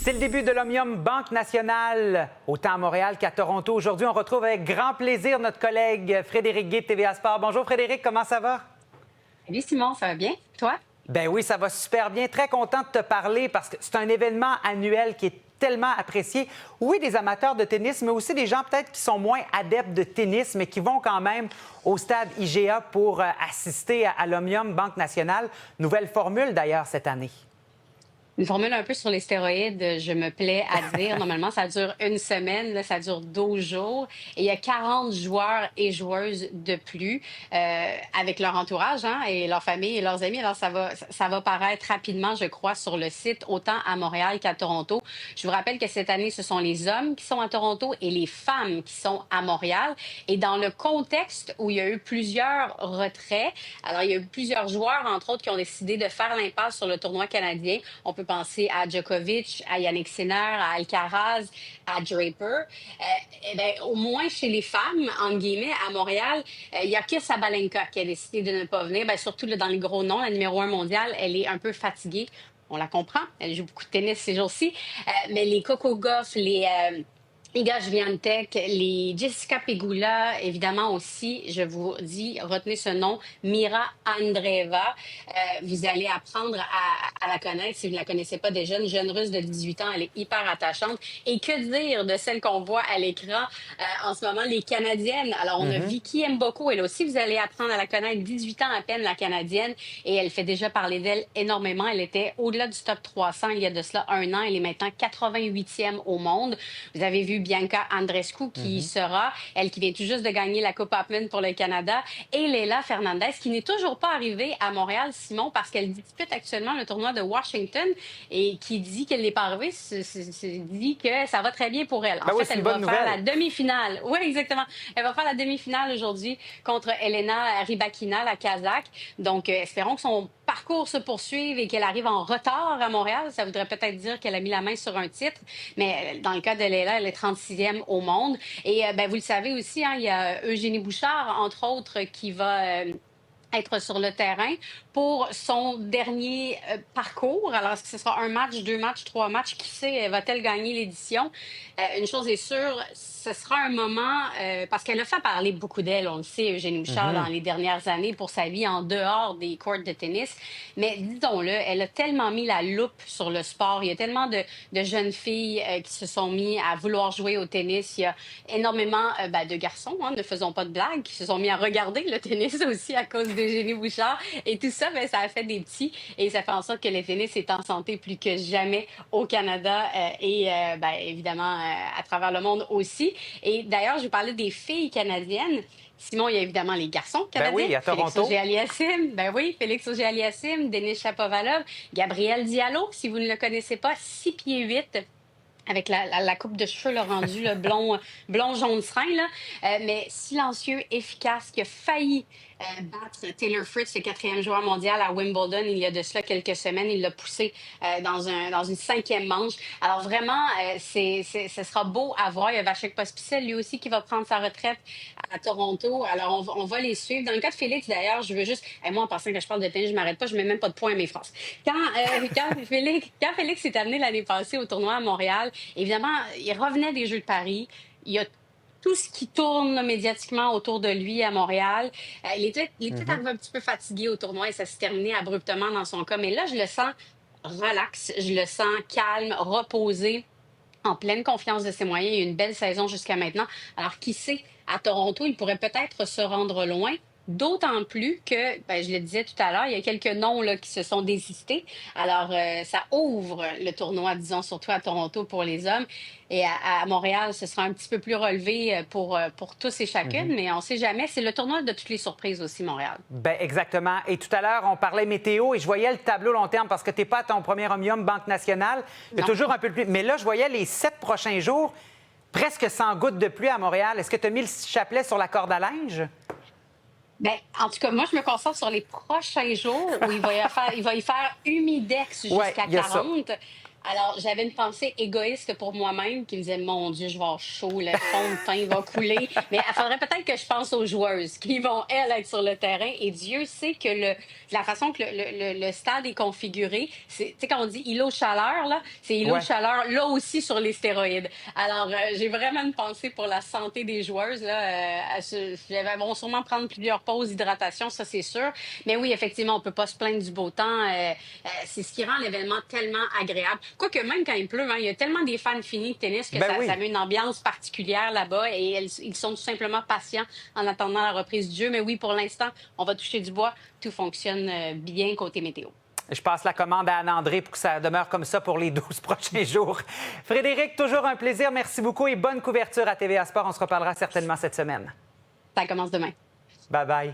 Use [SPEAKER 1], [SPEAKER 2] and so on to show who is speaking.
[SPEAKER 1] C'est le début de l'Omnium Banque Nationale, autant à Montréal qu'à Toronto. Aujourd'hui, on retrouve avec grand plaisir notre collègue Frédéric Guy de TVA Sport. Bonjour Frédéric, comment ça va?
[SPEAKER 2] Salut Simon, ça va bien? Toi?
[SPEAKER 1] Ben oui, ça va super bien. Très content de te parler parce que c'est un événement annuel qui est tellement apprécié. Oui, des amateurs de tennis, mais aussi des gens peut-être qui sont moins adeptes de tennis, mais qui vont quand même au stade IGA pour assister à l'Omnium Banque Nationale. Nouvelle formule d'ailleurs cette année.
[SPEAKER 2] Une formule un peu sur les stéroïdes, je me plais à dire. Normalement, ça dure une semaine, là, ça dure 12 jours. Et il y a 40 joueurs et joueuses de plus avec leur entourage et leur famille et leurs amis. Alors, ça va paraître rapidement, je crois, sur le site, autant à Montréal qu'à Toronto. Je vous rappelle que cette année, ce sont les hommes qui sont à Toronto et les femmes qui sont à Montréal. Et dans le contexte où il y a eu plusieurs retraits, alors il y a eu plusieurs joueurs, entre autres, qui ont décidé de faire l'impasse sur le tournoi canadien. On peut penser à Djokovic, à Yannick Sinner, à Alcaraz, à Draper. Au moins chez les femmes, entre guillemets, à Montréal, il n'y a que Sabalenka qui a décidé de ne pas venir. Surtout là, dans les gros noms, la numéro 1 mondiale, elle est un peu fatiguée. On la comprend. Elle joue beaucoup de tennis ces jours-ci. Mais les Coco Gauff, les Iga Swiatek, les Jessica Pegula, évidemment aussi, je vous dis, retenez ce nom, Mira Andreeva. Vous allez apprendre à la connaître si vous ne la connaissez pas déjà. Une jeune Russe de 18 ans, elle est hyper attachante. Et que dire de celle qu'on voit à l'écran en ce moment, les Canadiennes. Alors, on a Vicky Mboko, elle aussi, vous allez apprendre à la connaître, 18 ans à peine, la Canadienne. Et elle fait déjà parler d'elle énormément. Elle était au-delà du top 300 il y a de cela un an. Elle est maintenant 88e au monde. Vous avez vu Bianca Andreescu qui sera, elle qui vient tout juste de gagner la Coupe Hopman pour le Canada, et Leila Fernandez qui n'est toujours pas arrivée à Montréal, Simon, parce qu'elle dispute actuellement le tournoi de Washington et qui dit qu'elle n'est pas arrivée, dit que ça va très bien pour elle. En fait, elle va faire la demi-finale. Oui, exactement. Elle va faire la demi-finale aujourd'hui contre Elena Rybakina, la Kazakh. Donc, espérons que son parcours se poursuive et qu'elle arrive en retard à Montréal. Ça voudrait peut-être dire qu'elle a mis la main sur un titre, mais dans le cas de Leila, elle est 36e au monde. Et vous le savez aussi, il y a Eugénie Bouchard, entre autres, qui va être sur le terrain pour son dernier parcours. Alors, est-ce que ce sera un match, deux matchs, trois matchs? Qui sait, va-t-elle gagner l'édition? Une chose est sûre, ce sera un moment, parce qu'elle a fait parler beaucoup d'elle, on le sait, Eugénie Bouchard, dans les dernières années, pour sa vie en dehors des courts de tennis. Mais disons-le, elle a tellement mis la loupe sur le sport. Il y a tellement de jeunes filles qui se sont mis à vouloir jouer au tennis. Il y a énormément de garçons, ne faisons pas de blagues, qui se sont mis à regarder le tennis aussi à cause d'Eugénie Bouchard. Et tout ça, ça a fait des petits et ça fait en sorte que le tennis est en santé plus que jamais au Canada et évidemment à travers le monde aussi. Et d'ailleurs, je vous parlais des filles canadiennes. Simon, il y a évidemment les garçons canadiens.
[SPEAKER 1] Ben oui, à Toronto.
[SPEAKER 2] Félix Auger-Aliassime. Ben oui, Félix Auger-Aliassime, Denis Shapovalov, Gabriel Diallo, si vous ne le connaissez pas, 6 pieds 8. Avec la coupe de cheveux rendu le blond jaune serin, mais silencieux, efficace, qui a failli battre Taylor Fritz, le 4e joueur mondial à Wimbledon, il y a de cela quelques semaines. Il l'a poussé dans une 5e manche. Alors vraiment, ce sera beau à voir. Il y a Vasek Pospisil, lui aussi, qui va prendre sa retraite à Toronto. Alors, on va les suivre. Dans le cas de Félix, d'ailleurs, je veux juste... moi, en passant que je parle de tennis, je m'arrête pas, je mets même pas de points à mes phrases. Quand Félix s'est amené l'année passée au tournoi à Montréal, évidemment, il revenait des Jeux de Paris. Il y a tout ce qui tourne médiatiquement autour de lui à Montréal. Il était arrivé un petit peu fatigué au tournoi et ça s'est terminé abruptement dans son cas. Mais là, je le sens relax, je le sens calme, reposé, en pleine confiance de ses moyens. Il y a eu une belle saison jusqu'à maintenant. Alors, qui sait, à Toronto, il pourrait peut-être se rendre loin. D'autant plus que, je le disais tout à l'heure, il y a quelques noms qui se sont désistés. Alors, ça ouvre le tournoi, disons, surtout à Toronto pour les hommes. Et à Montréal, ce sera un petit peu plus relevé pour tous et chacune, mais on ne sait jamais. C'est le tournoi de toutes les surprises aussi, Montréal.
[SPEAKER 1] Bien, exactement. Et tout à l'heure, on parlait météo et je voyais le tableau long terme parce que tu n'es pas à ton premier Omnium Banque Nationale. Il y a toujours un peu de pluie. Mais là, je voyais les 7 prochains jours, presque 100 gouttes de pluie à Montréal. Est-ce que tu as mis le chapelet sur la corde à linge?
[SPEAKER 2] En tout cas, moi, je me concentre sur les prochains jours où il va y faire humidex jusqu'à 40. Alors, j'avais une pensée égoïste pour moi-même qui me disait, mon Dieu, je vais avoir chaud, le fond de teint va couler. Mais il faudrait peut-être que je pense aux joueuses qui vont, elles, être sur le terrain. Et Dieu sait que la façon que le stade est configuré, c'est, tu sais, quand on dit îlot de chaleur, là, c'est îlot de
[SPEAKER 1] Ouais.
[SPEAKER 2] chaleur, là aussi sur les stéroïdes. Alors, j'ai vraiment une pensée pour la santé des joueuses, là. Elles vont sûrement prendre plusieurs pauses d'hydratation, ça, c'est sûr. Mais oui, effectivement, on peut pas se plaindre du beau temps. C'est ce qui rend l'événement tellement agréable. Quoique même quand il pleut, hein, il y a tellement des fans finis de tennis que
[SPEAKER 1] Ben
[SPEAKER 2] ça
[SPEAKER 1] oui.
[SPEAKER 2] met une ambiance particulière là-bas et ils sont tout simplement patients en attendant la reprise du jeu. Mais oui, pour l'instant, on va toucher du bois. Tout fonctionne bien côté météo.
[SPEAKER 1] Je passe la commande à Anne-André pour que ça demeure comme ça pour les 12 prochains jours. Frédéric, toujours un plaisir. Merci beaucoup et bonne couverture à TVA Sport. On se reparlera certainement cette semaine.
[SPEAKER 2] Ça commence demain.
[SPEAKER 1] Bye bye.